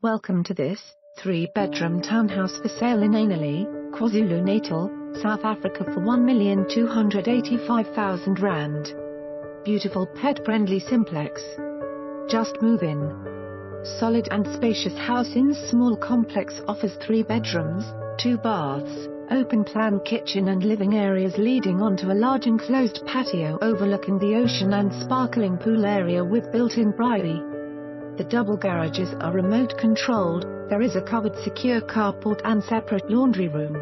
Welcome to this 3-bedroom townhouse for sale in Ainali, KwaZulu-Natal, South Africa for R1,285,000. Beautiful pet-friendly simplex. Just move in. Solid and spacious house in small complex offers 3 bedrooms, 2 baths, open-plan kitchen and living areas leading onto a large enclosed patio overlooking the ocean and sparkling pool area with built-in privy. The double garages are remote controlled, there is a covered secure carport and separate laundry room.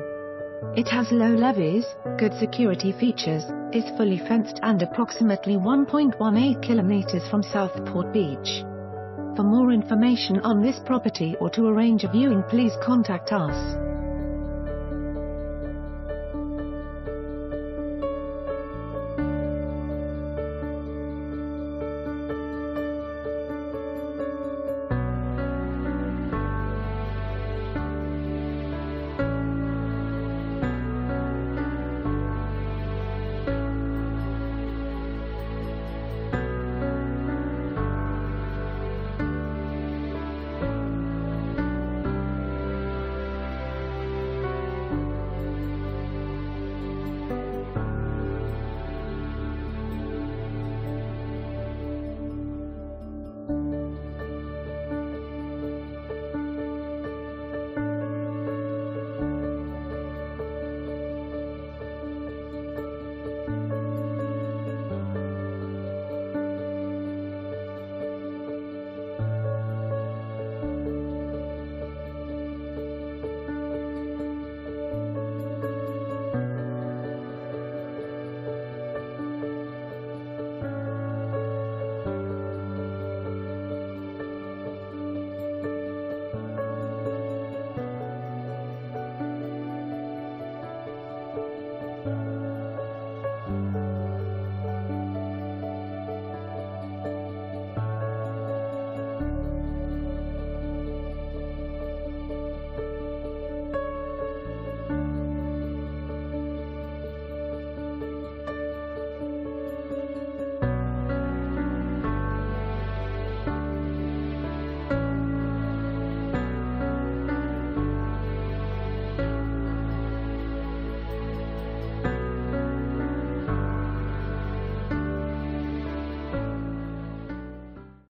It has low levies, good security features, is fully fenced and approximately 1.18 kilometers from Southport Beach. For more information on this property or to arrange a viewing, please contact us.